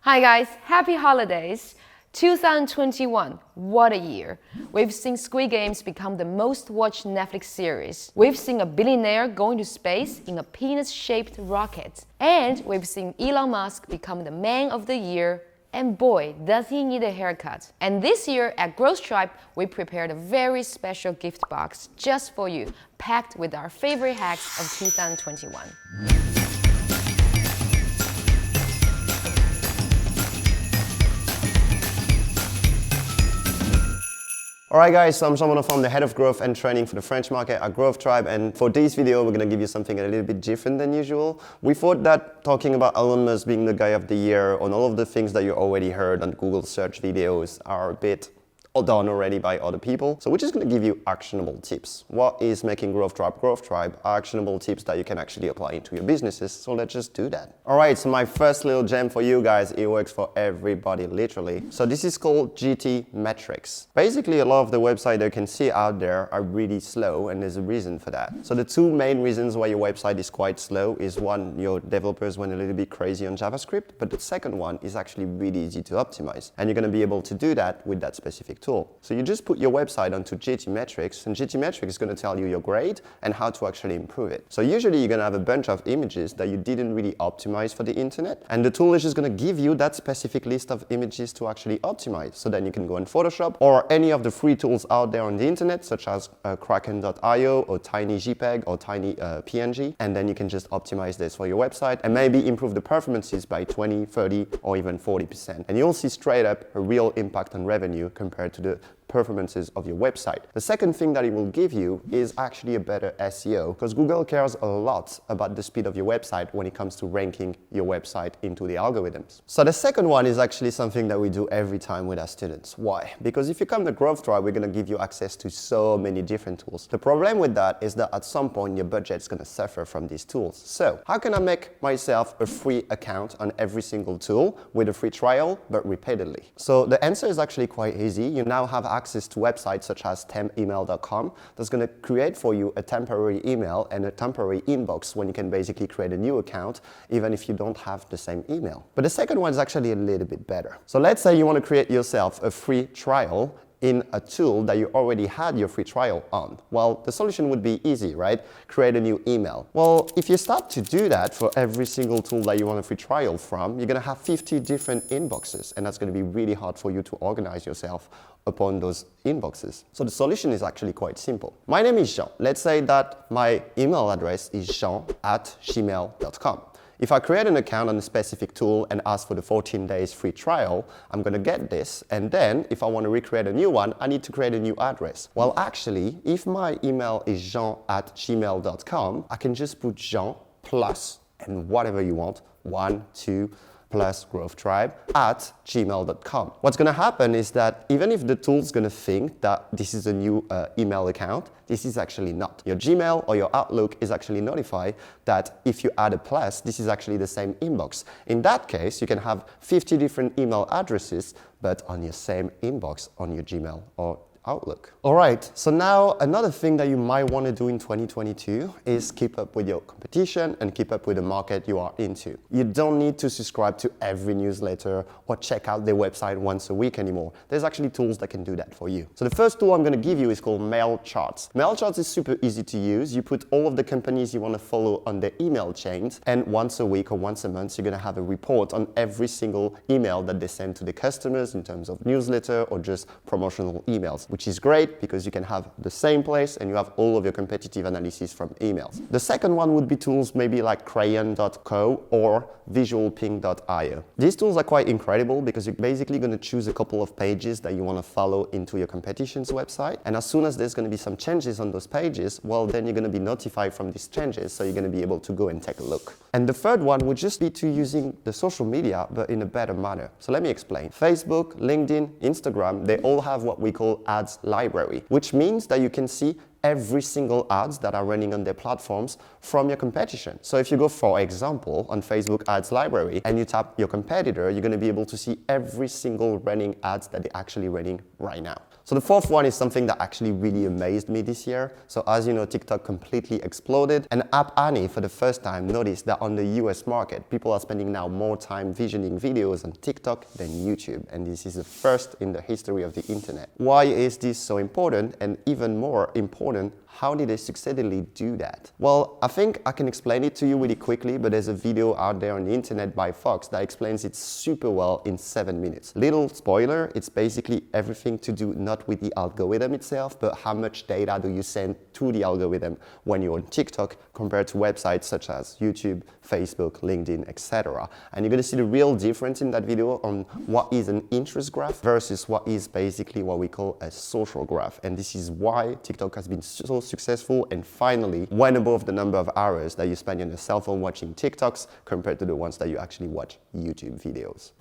Hi guys, happy holidays! 2021, what a year! We've seen Squid Games become the most watched Netflix series. We've seen a billionaire going to space in a penis-shaped rocket. And we've seen Elon Musk become the man of the year. And boy, does he need a haircut. And this year at Growth Tribe, we prepared a very special gift box just for you, packed with our favorite hacks of 2021. Alright guys, so I'm Jean-Benoît, I'm the head of growth and training for the French market at Growth Tribe, and for this video we're going to give you something a little bit different than usual. We thought that talking about Elon Musk being the guy of the year on all of the things that you already heard on Google search videos are a bit done already by other people. So we're just going to give you actionable tips. What is making Growth Tribe? Actionable tips that you can actually apply into your businesses. So let's just do that. Alright, so my first little gem for you guys, it works for everybody literally. So this is called GT metrics. Basically a lot of the websites you can see out there are really slow, and there's a reason for that. So the two main reasons why your website is quite slow is one, your developers went a little bit crazy on JavaScript, but the second one is actually really easy to optimize. And you're going to be able to do that with that specific tool. So you just put your website onto GT metrics, and GT metrics is going to tell you your grade and how to actually improve it. So usually you're going to have a bunch of images that you didn't really optimize for the internet, and the tool is just going to give you that specific list of images to actually optimize. So then you can go in Photoshop or any of the free tools out there on the internet, such as Kraken.io or TinyJPEG or Tiny PNG, and then you can just optimize this for your website and maybe improve the performances by 20, 30 or even 40%. And you'll see straight up a real impact on revenue compared to the performances of your website. The second thing that it will give you is actually a better SEO, because Google cares a lot about the speed of your website when it comes to ranking your website into the algorithms. So the second one is actually something that we do every time with our students. Why? Because if you come to Growth Tribe, we're going to give you access to so many different tools. The problem with that is that at some point your budget is going to suffer from these tools. So how can I make myself a free account on every single tool with a free trial but repeatedly? So the answer is actually quite easy. You now have access to websites such as tempemail.com that's going to create for you a temporary email and a temporary inbox when you can basically create a new account even if you don't have the same email. But the second one is actually a little bit better. So let's say you want to create yourself a free trial in a tool that you already had your free trial on. Well, the solution would be easy, right? Create a new email. Well, if you start to do that for every single tool that you want a free trial from, you're going to have 50 different inboxes, and that's going to be really hard for you to organize yourself upon those inboxes. So the solution is actually quite simple. My name is Jean. Let's say that my email address is jean@gmail.com. If I create an account on a specific tool and ask for the 14 days free trial, I'm going to get this. And then if I want to recreate a new one, I need to create a new address. Well, actually, if my email is jean@gmail.com, I can just put Jean plus and whatever you want, 1, 2, plus Growth Tribe at gmail.com. What's going to happen is that even if the tool's going to think that this is a new email account, this is actually not. Your Gmail or your Outlook is actually notified that if you add a plus, this is actually the same inbox. In that case, you can have 50 different email addresses, but on your same inbox on your Gmail or Outlook. Alright, so now another thing that you might want to do in 2022 is keep up with your competition and keep up with the market you are into. You don't need to subscribe to every newsletter or check out their website once a week anymore. There's actually tools that can do that for you. So the first tool I'm going to give you is called Mailcharts. Mailcharts is super easy to use. You put all of the companies you want to follow on their email chains, and once a week or once a month you're going to have a report on every single email that they send to the customers in terms of newsletter or just promotional emails, which is great because you can have the same place and you have all of your competitive analysis from emails. The second one would be tools maybe like crayon.co or visualping.io. These tools are quite incredible because you're basically going to choose a couple of pages that you want to follow into your competition's website, and as soon as there's going to be some changes on those pages, well, then you're going to be notified from these changes, so you're going to be able to go and take a look. And the third one would just be to using the social media but in a better manner. So let me explain. Facebook, LinkedIn, Instagram, they all have what we call ads library, which means that you can see every single ads that are running on their platforms from your competition. So if you go, for example, on Facebook ads library and you tap your competitor, you're going to be able to see every single running ads that they're actually running right now. So the fourth one is something that actually really amazed me this year. So as you know, TikTok completely exploded, and App Annie for the first time noticed that on the US market, people are spending now more time visioning videos on TikTok than YouTube, and this is the first in the history of the internet. Why is this so important? And even more important, how did they successfully do that? Well, I think I can explain it to you really quickly, but there's a video out there on the internet by Fox that explains it super well in 7 minutes. Little spoiler, it's basically everything to do not with the algorithm itself, but how much data do you send to the algorithm when you're on TikTok compared to websites such as YouTube, Facebook, LinkedIn, etc. And you're gonna see the real difference in that video on what is an interest graph versus what is basically what we call a social graph. And this is why TikTok has been so successful and finally went above the number of hours that you spend on your cell phone watching TikToks compared to the ones that you actually watch YouTube videos.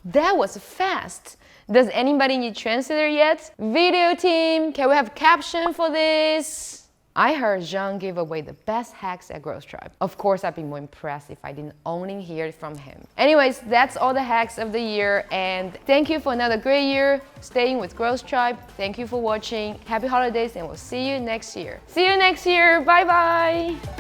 That was fast. Does anybody need translator yet? Video team, can we have caption for this? I heard Jean gave away the best hacks at Growth Tribe. Of course, I'd be more impressed if I didn't only hear it from him. Anyways, that's all the hacks of the year, and thank you for another great year staying with Growth Tribe. Thank you for watching. Happy holidays, and we'll see you next year. See you next year. Bye bye.